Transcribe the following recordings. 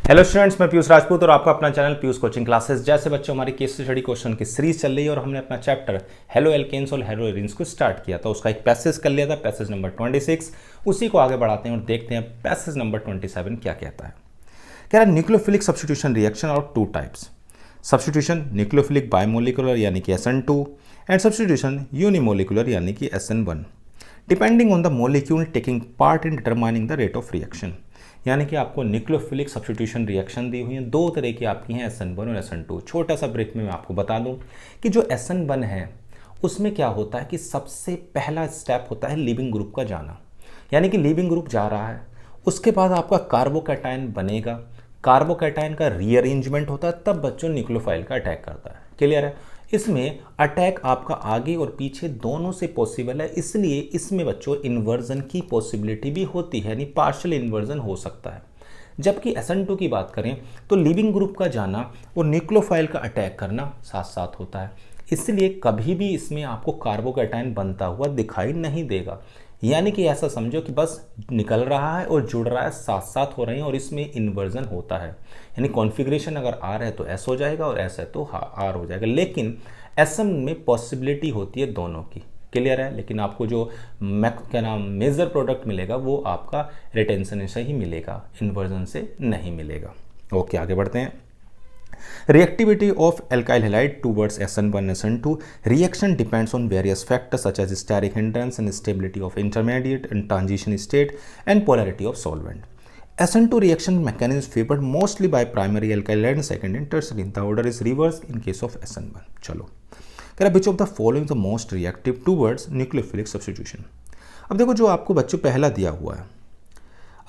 Hello students, मैं पीयूष राजपूत और आपका अपना चैनल पीयूष कोचिंग क्लासेस। जैसे बच्चों हमारी केस स्टडी क्वेश्चन की सीरीज चल रही है और हमने अपना चैप्टर हेलो एल्केन्स और हेलो एरिन्स को स्टार्ट किया था, उसका एक पैसेज कर लिया था, पैसेज नंबर 26। उसी को आगे बढ़ाते हैं और देखते हैं पैसेज नंबर 27 क्या कहता है। कह रहा है न्यूक्लियोफिलिक सब्स्टिट्यूशन रिएक्शन और two types. Substitution nucleophilic bimolecular यानी कि SN2 एंड सब्स्टिट्यूशन यूनिमोलिकुलर यानी कि SN1 depending on the molecule taking part in determining the rate of reaction. यानी कि आपको न्यूक्लियोफिलिक सब्स्टिट्यूशन रिएक्शन दी हुई है, दो तरह की आपकी हैं, SN1 और SN2। छोटा सा ब्रेक में मैं आपको बता दूं कि जो SN1 है उसमें क्या होता है कि सबसे पहला स्टेप होता है लीविंग ग्रुप का जाना। यानी कि लीविंग ग्रुप जा रहा है, उसके बाद आपका कार्बोकैटायन बनेगा, कार्बोकैटायन का रीअरेंजमेंट होता है, तब बच्चों न्यूक्लियोफाइल का अटैक करता है। क्लियर है? इसमें अटैक आपका आगे और पीछे दोनों से पॉसिबल है, इसलिए इसमें बच्चों इन्वर्जन की पॉसिबिलिटी भी होती है, यानी पार्शियल इन्वर्जन हो सकता है। जबकि SN2 की बात करें तो लिविंग ग्रुप का जाना और न्यूक्लियोफाइल का अटैक करना साथ साथ होता है, इसलिए कभी भी इसमें आपको कार्बोकैटायन बनता हुआ दिखाई नहीं देगा। यानी कि ऐसा समझो कि बस निकल रहा है और जुड़ रहा है, साथ साथ हो रहे हैं और इसमें इन्वर्जन होता है। यानी कॉन्फ़िगरेशन अगर R है तो S हो जाएगा और S है तो R हो जाएगा, लेकिन SM में पॉसिबिलिटी होती है दोनों की। क्लियर है? लेकिन आपको जो मेजर प्रोडक्ट मिलेगा वो आपका रिटेंशन से ही मिलेगा, इन्वर्जन से नहीं मिलेगा। ओके, आगे बढ़ते हैं। Reactivity of alkyl halide towards SN1 and SN2 reaction depends on various factors such as steric hindrance and stability of intermediate and transition state and polarity of solvent. SN2 reaction mechanism is favored mostly by primary alkyl halide and secondary and tertiary. The order is reversed in case of SN1. चलो, कह रहा which of the following the most reactive towards nucleophilic substitution. अब देखो जो आपको बच्चों पहला दिया हुआ है,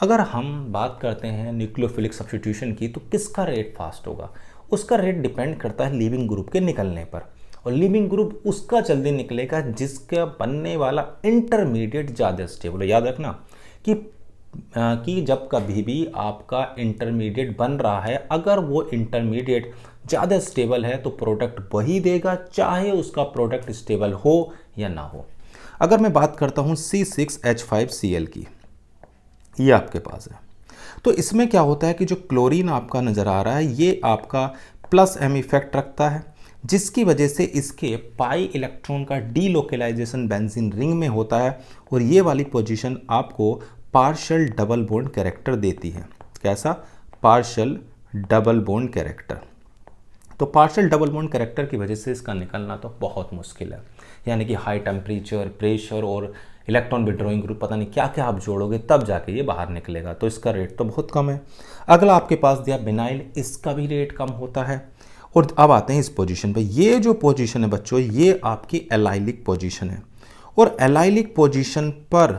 अगर हम बात करते हैं न्यूक्लियोफिलिक सब्स्टिट्यूशन की तो किसका रेट फास्ट होगा? उसका रेट डिपेंड करता है लिविंग ग्रुप के निकलने पर, और लिविंग ग्रुप उसका जल्दी निकलेगा जिसका बनने वाला इंटरमीडिएट ज़्यादा स्टेबल है। याद रखना कि जब कभी भी आपका इंटरमीडिएट बन रहा है, अगर वो इंटरमीडिएट ज़्यादा स्टेबल है तो प्रोडक्ट वही देगा, चाहे उसका प्रोडक्ट स्टेबल हो या ना हो। अगर मैं बात करता हूँ C6H5Cl की, ये आपके पास है, तो इसमें क्या होता है कि जो क्लोरीन आपका नज़र आ रहा है ये आपका प्लस M इफेक्ट रखता है, जिसकी वजह से इसके पाई इलेक्ट्रॉन का डीलोकेलाइजेशन बेंजीन रिंग में होता है, और ये वाली पोजीशन आपको पार्शियल डबल बॉन्ड कैरेक्टर देती है। कैसा? Partial double bond character. तो पार्शियल डबल बॉन्ड कैरेक्टर की वजह से इसका निकलना तो बहुत मुश्किल है, यानी कि हाई टेम्परेचर, प्रेशर और इलेक्ट्रॉन विड्रॉइंग ग्रुप, पता नहीं क्या क्या आप जोड़ोगे तब जाके ये बाहर निकलेगा, तो इसका रेट तो बहुत कम है। अगला आपके पास दिया बिनाइल, इसका भी रेट कम होता है। और अब आते हैं इस पोजीशन पे। ये जो पोजीशन है बच्चों, ये आपकी एलाइलिक पोजीशन है, और एलाइलिक पोजीशन पर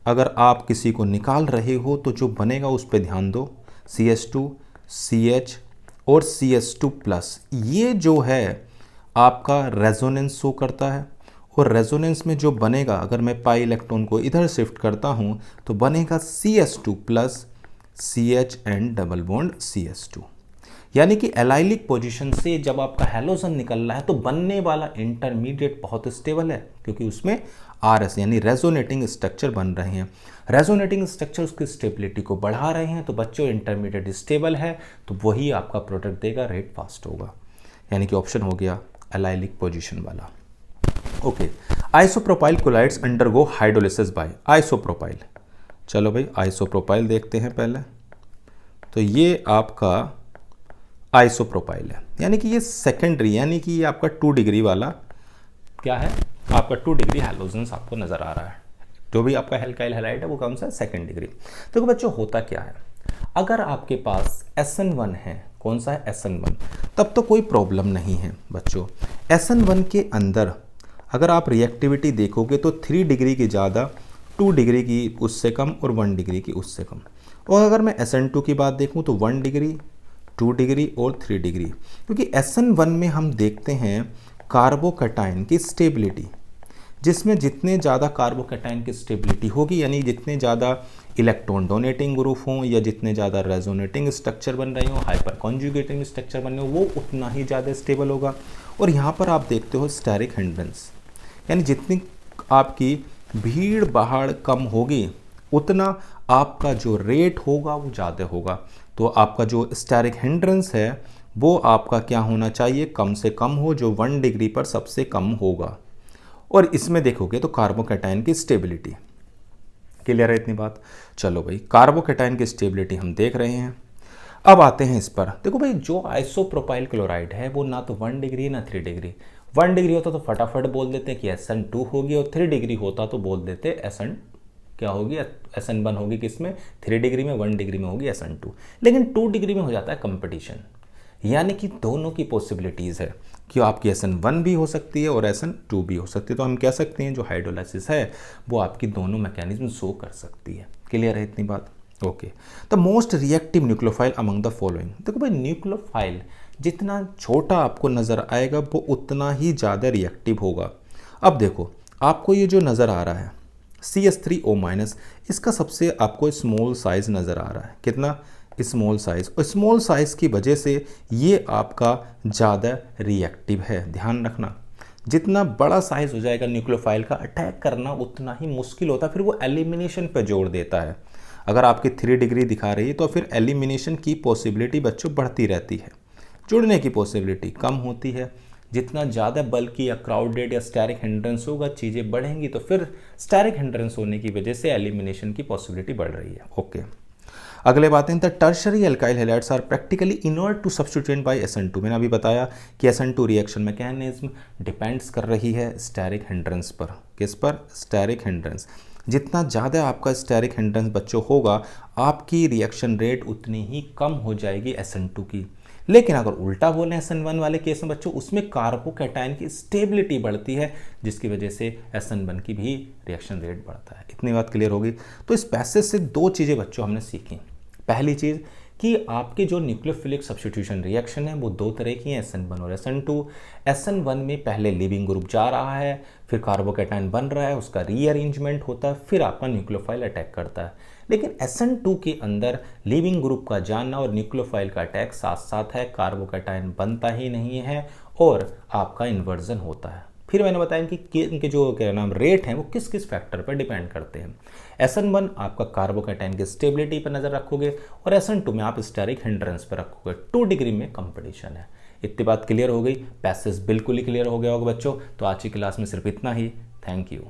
अगर आप किसी को निकाल रहे हो तो जो बनेगा उस पर ध्यान दो। CH2, CH और CS2+, ये जो है आपका रेजोनेंस शो करता है, और रेजोनेंस में जो बनेगा, अगर मैं पाई इलेक्ट्रॉन को इधर शिफ्ट करता हूँ तो बनेगा CS2+ CH and double bond CS2। यानी कि एलाइलिक पोजीशन से जब आपका हैलोजन निकल रहा है तो बनने वाला इंटरमीडिएट बहुत स्टेबल है, क्योंकि उसमें RS यानी रेजोनेटिंग स्ट्रक्चर बन रहे हैं। रेजोनेटिंग स्ट्रक्चर उसकी स्टेबिलिटी को बढ़ा रहे हैं, तो बच्चों इंटरमीडिएट स्टेबल है तो वही आपका प्रोडक्ट देगा, रेट फास्ट होगा। यानी कि ऑप्शन हो गया एलाइलिक पोजीशन वाला। Okay, isopropyl chlorides undergo hydrolysis by isopropyl. चलो भाई, आइसोप्रोपाइल देखते हैं पहले। तो ये आपका आइसोप्रोपाइल है, यानी कि ये सेकेंडरी, यानी कि ये आपका 2 डिग्री वाला क्या है, आपका 2 डिग्री हैलोजेंस आपको नजर आ रहा है। जो भी आपका एल्काइल हैलाइड है वो कौन सा है? Second degree. तो बच्चों होता क्या है, अगर आपके पास SN1 है, कौन सा है? SN1, तब तो कोई प्रॉब्लम नहीं है बच्चों। SN1 के अंदर अगर आप रिएक्टिविटी देखोगे तो 3 डिग्री की ज़्यादा, 2 डिग्री की उससे कम और 1 डिग्री की उससे कम। और अगर मैं SN2 की बात देखूं तो 1 डिग्री, 2 डिग्री और 3 डिग्री। क्योंकि SN1 में हम देखते हैं कार्बोकैटायन की स्टेबिलिटी, जिसमें जितने ज़्यादा कार्बोकैटायन की स्टेबिलिटी होगी, यानी जितने ज़्यादा इलेक्ट्रॉन डोनेटिंग ग्रुप हों या जितने ज़्यादा रेजोनेटिंग स्ट्रक्चर बन रहे हों, हाइपर कॉन्जुगेटिंग स्ट्रक्चर बन रहे हो, वो उतना ही ज़्यादा स्टेबल होगा। और यहाँ पर आप देखते हो स्टेरिक हिंड्रेंस, यानी जितनी आपकी भीड़ भाड़ कम होगी उतना आपका जो रेट होगा वो ज़्यादा होगा। तो आपका जो स्टेरिक हिंड्रेंस है वो आपका क्या होना चाहिए, कम से कम हो, जो 1 डिग्री पर सबसे कम होगा। और इसमें देखोगे तो कार्बोकैटायन की स्टेबिलिटी, क्लियर है इतनी बात। चलो भाई, कार्बोकैटायन की स्टेबिलिटी हम देख रहे हैं। अब आते हैं इस पर। देखो भाई, जो आइसोप्रोपाइल क्लोराइड है वो ना तो 1 डिग्री ना 3 डिग्री। 1 डिग्री होता तो फटाफट बोल देते कि SN2 होगी, और 3 डिग्री होता तो बोल देते SN क्या होगी, SN1 होगी। किसमें? 3 डिग्री में। 1 डिग्री में होगी SN2। लेकिन 2 डिग्री में हो जाता है कंपटीशन, यानी कि दोनों की पॉसिबिलिटीज़ है कि आपकी SN1 भी हो सकती है और SN2 भी हो सकती है। तो हम कह सकते हैं जो हाइड्रोलाइसिस है वो आपकी दोनों मैकेनिज्म शो कर सकती है। क्लियर है इतनी बात? Okay. The most reactive nucleophile among the following. देखो भाई, न्यूक्लियोफाइल जितना छोटा आपको नज़र आएगा वो उतना ही ज़्यादा रिएक्टिव होगा। अब देखो, आपको ये जो नज़र आ रहा है CH3O-, इसका सबसे आपको स्मॉल साइज नज़र आ रहा है। कितना? Small size. और स्मॉल साइज की वजह से ये आपका ज़्यादा रिएक्टिव है। ध्यान रखना, जितना बड़ा साइज हो जाएगा न्यूक्लियोफाइल का, अटैक करना उतना ही मुश्किल होता है, फिर वो एलिमिनेशन पे जोर देता है। अगर आपकी 3 डिग्री दिखा रही है तो फिर एलिमिनेशन की पॉसिबिलिटी बच्चों बढ़ती रहती है, जुड़ने की पॉसिबिलिटी कम होती है। जितना ज़्यादा बल्कि या क्राउडेड या स्टेरिक हिंड्रेंस होगा, चीज़ें बढ़ेंगी, तो फिर स्टेरिक हिंड्रेंस होने की वजह से एलिमिनेशन की पॉसिबिलिटी बढ़ रही है। ओके, अगले बात है, the tertiary alkyl halides are practically inert to substitute by SN2। मैंने अभी बताया कि SN2 रिएक्शन मैकेनिज्म डिपेंड्स कर रही है स्टेरिक हिंड्रेंस पर। किस पर? Steric hindrance. जितना ज़्यादा आपका स्टेरिक हिंड्रेंस बच्चों होगा, आपकी रिएक्शन रेट उतनी ही कम हो जाएगी SN2 की। लेकिन अगर उल्टा बोलें SN1 वाले केस में बच्चों, उसमें कार्बोकैटायन की स्टेबिलिटी बढ़ती है, जिसकी वजह से SN1 की भी रिएक्शन रेट बढ़ता है। इतनी बात क्लियर होगी। तो इस पैसेज से 2 चीज़ें बच्चों हमने सीखी। पहली चीज़ कि आपके जो न्यूक्लियोफिलिक सब्स्टिट्यूशन रिएक्शन है वो 2 तरह की हैं, SN1 और SN2। SN1 में पहले लीविंग ग्रुप जा रहा है, फिर कार्बोकैटायन बन रहा है, उसका रीअरेंजमेंट होता है, फिर आपका न्यूक्लियोफाइल अटैक करता है। लेकिन SN2 के अंदर लिविंग ग्रुप का जाना और न्यूक्लियोफाइल का अटैक साथ साथ है, कार्बोकैटायन बनता ही नहीं है और आपका इन्वर्जन होता है। फिर मैंने बताया कि इनके जो क्या नाम रेट हैं वो किस किस फैक्टर पर डिपेंड करते हैं। SN1 आपका कार्बोकैटायन की स्टेबिलिटी पर नज़र रखोगे और SN2 में आप स्टेरिक हिंड्रेंस पर रखोगे। 2 डिग्री में कंपटीशन है। इतनी बात क्लियर हो गई, पैसेज बिल्कुल ही क्लियर हो गया होगा बच्चों। तो आज की क्लास में सिर्फ इतना ही। Thank you.